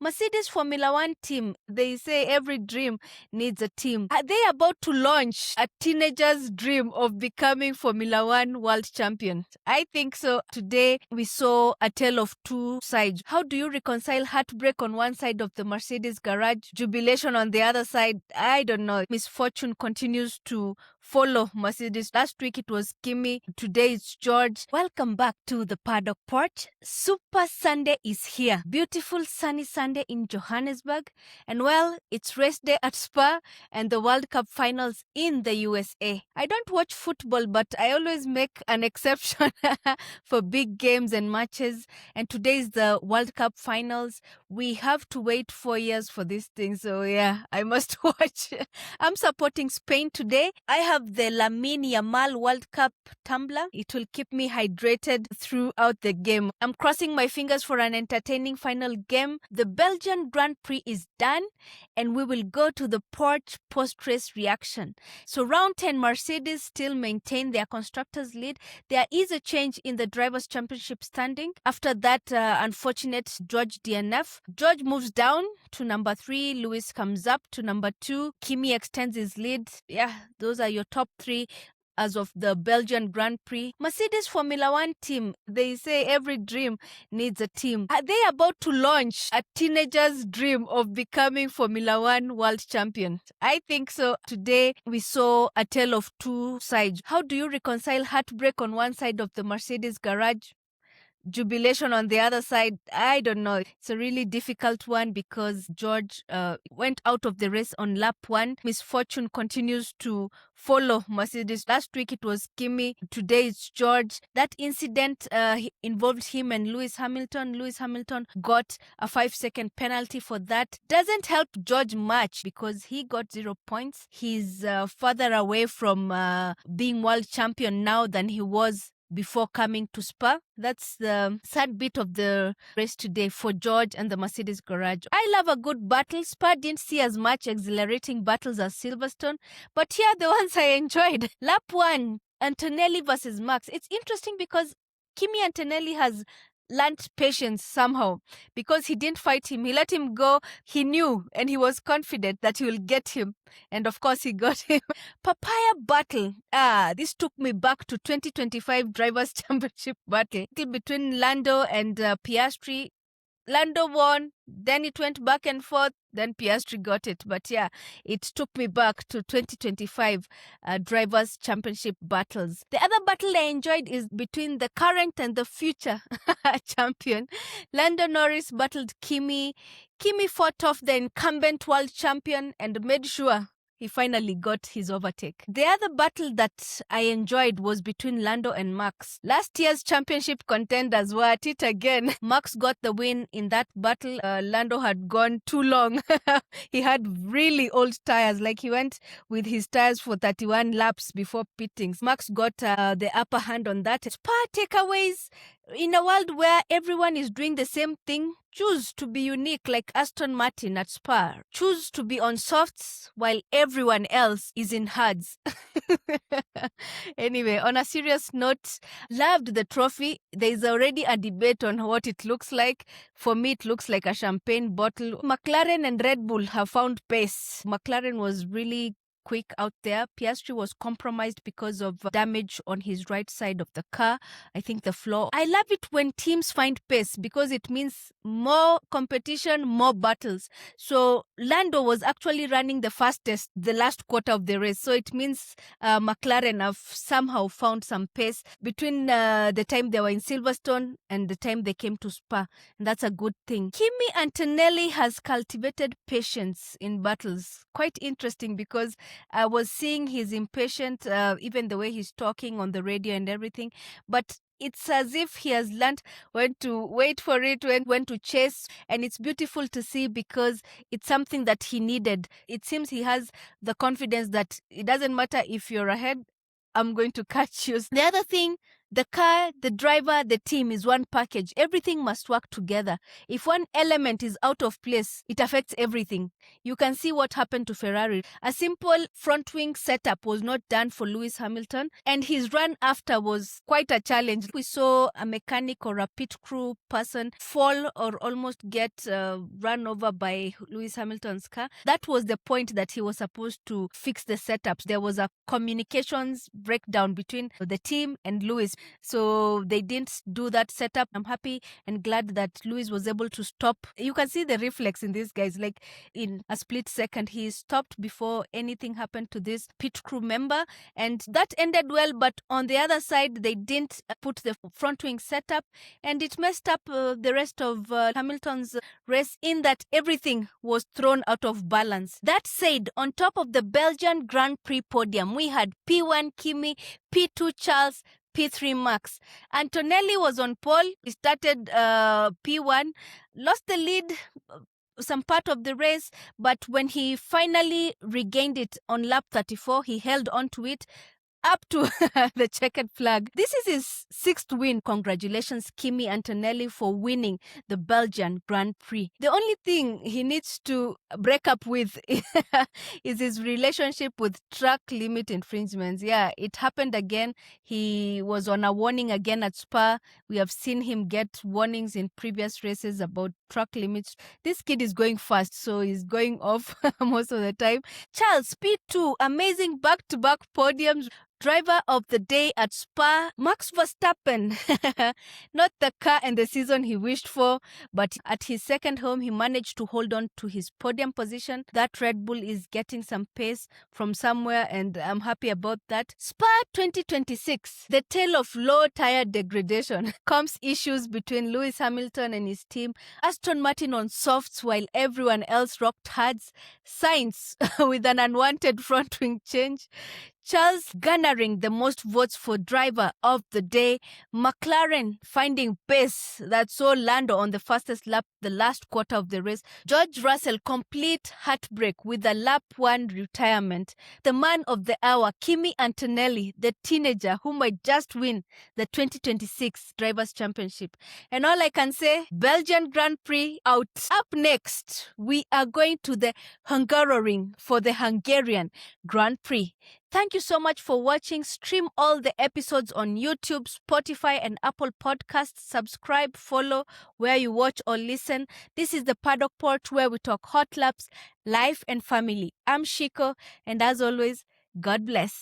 Mercedes Formula One team, they say every dream needs a team. Are they about to launch a teenager's dream of becoming Formula One world champion? I think so. Today, we saw a tale of two sides. How do you reconcile heartbreak on one side of the Mercedes garage, jubilation on the other side? I don't know. Misfortune continues to follow Mercedes. Last week it was Kimi. Today it's George. Welcome back to the Paddock Porch. Super Sunday is here. Beautiful sunny Sunday in Johannesburg. And well, it's race day at Spa and the World Cup finals in the USA. I don't watch football, but I always make an exception for big games and matches. And today is the World Cup finals. We have to wait 4 years for this thing. So yeah, I must watch. I'm supporting Spain today. I have the Lamine Yamal World Cup tumbler. It will keep me hydrated throughout the game. I'm crossing my fingers for an entertaining final game. The Belgian Grand Prix is done and we will go to the porch post-race reaction. So round 10, Mercedes still maintain their constructors lead. There is a change in the Drivers' Championship standing. After that unfortunate George DNF, George moves down to number 3. Lewis comes up to number 2. Kimi extends his lead. Yeah, those are your top 3 as of the Belgian Grand Prix. Mercedes Formula One team, they say every dream needs a team. Are they about to launch a teenager's dream of becoming Formula One world champion? I think so. Today, we saw a tale of two sides. How do you reconcile heartbreak on one side of the Mercedes garage, jubilation on the other side? I don't know. It's a really difficult one because George went out of the race on lap 1. Misfortune continues to follow Mercedes. Last week it was Kimi. Today it's George. That incident involved him and Lewis Hamilton. Lewis Hamilton got a 5-second penalty for that. Doesn't help George much because he got 0 points. He's further away from being world champion now than he was before coming to Spa. That's the sad bit of the race today for George and the Mercedes garage. I love a good battle. Spa didn't see as much exhilarating battles as Silverstone, but here are the ones I enjoyed. Lap 1, Antonelli versus Max. It's interesting because Kimi Antonelli has learned patience somehow because he didn't fight him. He let him go. He knew and he was confident that he will get him. And of course, he got him. Papaya battle. This took me back to 2025 Drivers' Championship battle between Lando and Piastri. Lando won, then it went back and forth, then Piastri got it. But yeah, it took me back to 2025 Drivers' Championship battles. The other battle I enjoyed is between the current and the future champion. Lando Norris battled Kimi. Kimi fought off the incumbent world champion and made sure he finally got his overtake. The other battle that I enjoyed was between Lando and Max. Last year's championship contenders were at it again. Max got the win in that battle. Lando had gone too long. He had really old tires. Like he went with his tires for 31 laps before pitting. Max got the upper hand on that. Spa takeaways. In a world where everyone is doing the same thing, choose to be unique like Aston Martin at Spa. Choose to be on softs while everyone else is in hards. Anyway, on a serious note, loved the trophy. There is already a debate on what it looks like. For me, it looks like a champagne bottle. McLaren and Red Bull have found pace. McLaren was really quick out there. Piastri was compromised because of damage on his right side of the car. I think the floor. I love it when teams find pace because it means more competition, more battles. So Lando was actually running the fastest the last quarter of the race. So it means McLaren have somehow found some pace between the time they were in Silverstone and the time they came to Spa. And that's a good thing. Kimi Antonelli has cultivated patience in battles. Quite interesting because I was seeing he's impatient, even the way he's talking on the radio and everything. But it's as if he has learned when to wait for it, when to chase. And it's beautiful to see because it's something that he needed. It seems he has the confidence that it doesn't matter if you're ahead, I'm going to catch you. The other thing, The car, the driver, the team is one package. Everything must work together. If one element is out of place, it affects everything. You can see what happened to Ferrari. A simple front wing setup was not done for Lewis Hamilton, and his run after was quite a challenge. We saw a mechanic or a pit crew person fall or almost get run over by Lewis Hamilton's car. That was the point that he was supposed to fix the setups. There was a communications breakdown between the team and Lewis. So they didn't do that setup. I'm happy and glad that Lewis was able to stop. You can see the reflex in these guys. Like in a split second, he stopped before anything happened to this pit crew member. And that ended well. But on the other side, they didn't put the front wing setup. And it messed up the rest of Hamilton's race in that everything was thrown out of balance. That said, on top of the Belgian Grand Prix podium, we had P1 Kimi, P2 Charles, P3 Max. Antonelli was on pole. He started P1, lost the lead some part of the race, but when he finally regained it on lap 34, he held on to it up to the checkered flag. This is his 6th win. Congratulations, Kimi Antonelli, for winning the Belgian Grand Prix. The only thing he needs to break up with is his relationship with track limit infringements. Yeah, it happened again. He was on a warning again at Spa. We have seen him get warnings in previous races about track limits. This kid is going fast, so he's going off most of the time. Charles, P2, amazing back-to-back podiums. Driver of the day at Spa, Max Verstappen. Not the car and the season he wished for, but at his second home, he managed to hold on to his podium position. That Red Bull is getting some pace from somewhere, and I'm happy about that. Spa 2026, the tale of low tire degradation. Comes issues between Lewis Hamilton and his team. Aston Martin on softs while everyone else rocked hards. Sainz with an unwanted front wing change. Charles garnering the most votes for driver of the day. McLaren finding pace that saw Lando on the fastest lap the last quarter of the race. George Russell complete heartbreak with a lap 1 retirement. The man of the hour, Kimi Antonelli, the teenager who might just win the 2026 Drivers' Championship. And all I can say, Belgian Grand Prix out. Up next, we are going to the Hungaroring for the Hungarian Grand Prix. Thank you so much for watching. Stream all the episodes on YouTube, Spotify, and Apple Podcasts. Subscribe, follow where you watch or listen. This is the Paddock Port, where we talk hot laps, life, and family. I'm Shiko, and as always, God bless.